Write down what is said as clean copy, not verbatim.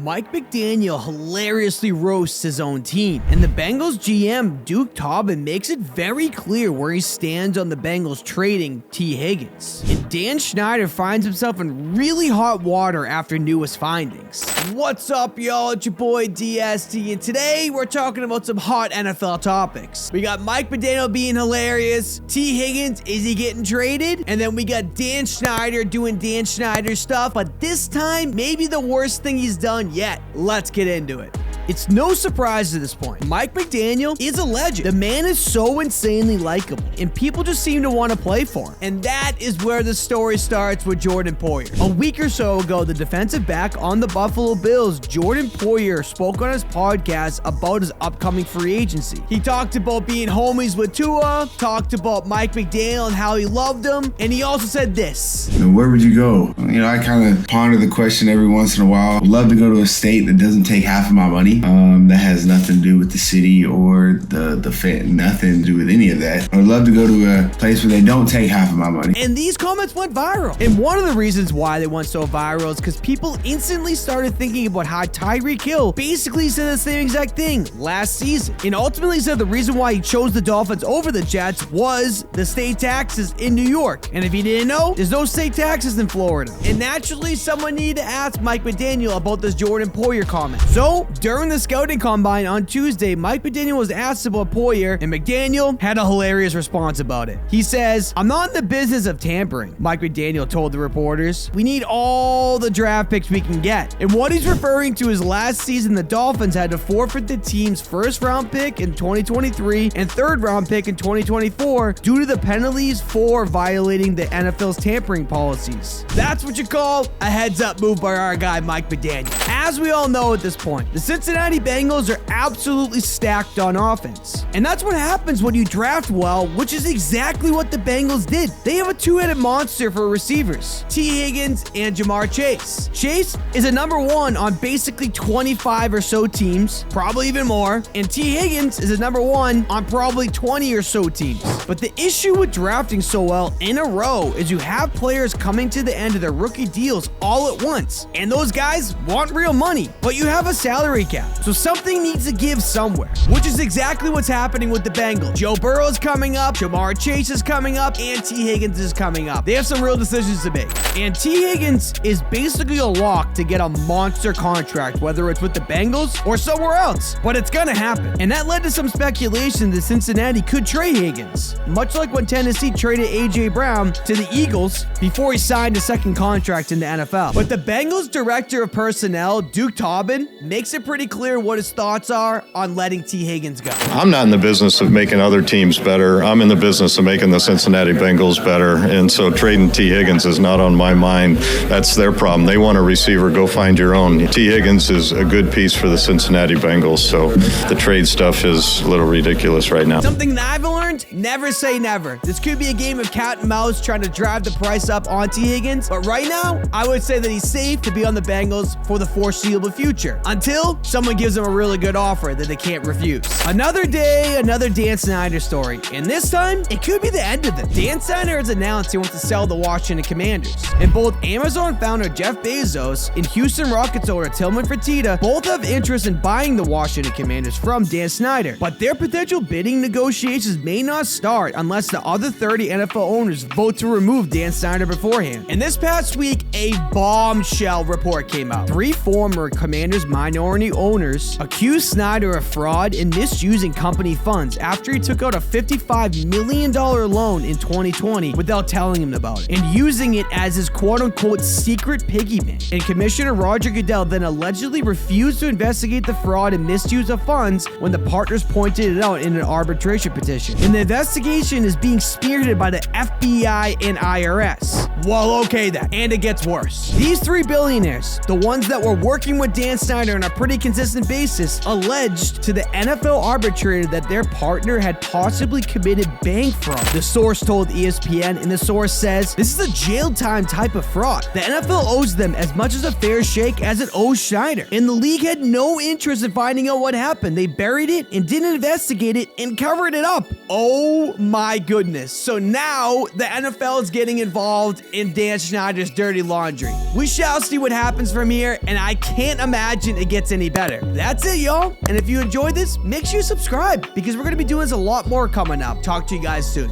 Mike McDaniel hilariously roasts his own team, and the Bengals GM Duke Tobin makes it very clear where he stands on the Bengals trading Tee Higgins. And Dan Snyder finds himself in really hot water after newest findings. What's up, y'all? It's your boy DST, and today we're talking about some hot NFL topics. We got Mike McDaniel being hilarious, Tee Higgins, is he getting traded? And then we got Dan Snyder doing Dan Snyder stuff, but this time, maybe the worst thing he's done yet. Let's get into it. It's no surprise at this point. Mike McDaniel is a legend. The man is so insanely likable, and people just seem to want to play for him. And that is where the story starts with Jordan Poyer. A week or so ago, the defensive back on the Buffalo Bills, Jordan Poyer, spoke on his podcast about his upcoming free agency. He talked about being homies with Tua, talked about Mike McDaniel and how he loved him, and he also said this. Where would you go? I kind of ponder the question every once in a while. I'd love to go to a state that doesn't take half of my money. That has nothing to do with the city or the fan, nothing to do with any of that. I would love to go to a place where they don't take half of my money. And these comments went viral. And one of the reasons why they went so viral is because people instantly started thinking about how Tyreek Hill basically said the same exact thing last season. And ultimately said the reason why he chose the Dolphins over the Jets was the state taxes in New York. And if you didn't know, there's no state taxes in Florida. And naturally, someone needed to ask Mike McDaniel about this Jordan Poyer comment. So, during the scouting combine on Tuesday, Mike McDaniel was asked about Poyer, and McDaniel had a hilarious response about it. He says, "I'm not in the business of tampering," Mike McDaniel told the reporters. "We need all the draft picks we can get." And what he's referring to is last season, the Dolphins had to forfeit the team's first-round pick in 2023 and third-round pick in 2024 due to the penalties for violating the NFL's tampering policies. That's what you call a heads-up move by our guy, Mike McDaniel. As we all know at this point, the Cincinnati Bengals are absolutely stacked on offense. And that's what happens when you draft well, which is exactly what the Bengals did. They have a two-headed monster for receivers, Tee Higgins and Jamar Chase. Chase is a number one on basically 25 or so teams, probably even more, and Tee Higgins is a number one on probably 20 or so teams. But the issue with drafting so well in a row is you have players coming to the end of their rookie deals all at once, and those guys want real money, but you have a salary cap. So something needs to give somewhere, which is exactly what's happening with the Bengals. Joe Burrow is coming up, Jamar Chase is coming up, and Tee Higgins is coming up. They have some real decisions to make. And Tee Higgins is basically a lock to get a monster contract, whether it's with the Bengals or somewhere else. But it's gonna happen. And that led to some speculation that Cincinnati could trade Higgins, much like when Tennessee traded A.J. Brown to the Eagles before he signed a second contract in the NFL. But the Bengals director of personnel, Duke Tobin, makes it pretty clear what his thoughts are on letting Tee Higgins go. I'm not in the business of making other teams better. I'm in the business of making the Cincinnati Bengals better. And so trading Tee Higgins is not on my mind. That's their problem. They want a receiver. Go find your own. Tee Higgins is a good piece for the Cincinnati Bengals. So the trade stuff is a little ridiculous right now. Something that I've learned, never say never. This could be a game of cat and mouse trying to drive the price up on Tee Higgins. But right now, I would say that he's safe to be on the Bengals for the foreseeable future until someone gives him a really good offer that they can't refuse. Another day, another Dan Snyder story. And this time, it could be the end of it. Dan Synder has announced he wants to sell the Washington Commanders. And both Amazon founder Jeff Bezos and Houston Rockets owner Tillman Fertitta both have interest in buying the Washington Commanders from Dan Snyder. But their potential bidding negotiations may not start unless the other 30 NFL owners vote to remove Dan Snyder beforehand. And this past week, a bombshell report came out. 3 former Commanders minority owners accused Snyder of fraud and misusing company funds after he took out a $55 million loan in 2020 without telling him about it, and using it as his quote-unquote secret piggy bank. And Commissioner Roger Gooddell then allegedly refused to investigate the fraud and misuse of funds when the partners pointed it out in an arbitration petition. And the investigation is being spearheaded by the FBI and IRS. Well, okay then. And it gets worse. These 3 billionaires, the ones that were working with Dan Snyder on a pretty consistent basis, alleged to the NFL arbitrator that their partner had possibly committed bank fraud. The source told ESPN, and the source says, "This is a jail time type of fraud. The NFL owes them as much as a fair shake as it owes Snyder. And the league had no interest in finding out what happened. They buried it and didn't investigate it and covered it up." Oh my goodness. So now the NFL is getting involved in Dan Snyder's dirty laundry. We shall see what happens from here, and I can't imagine it gets any better. That's it, y'all. And if you enjoyed this, make sure you subscribe because we're going to be doing this a lot more coming up. Talk to you guys soon.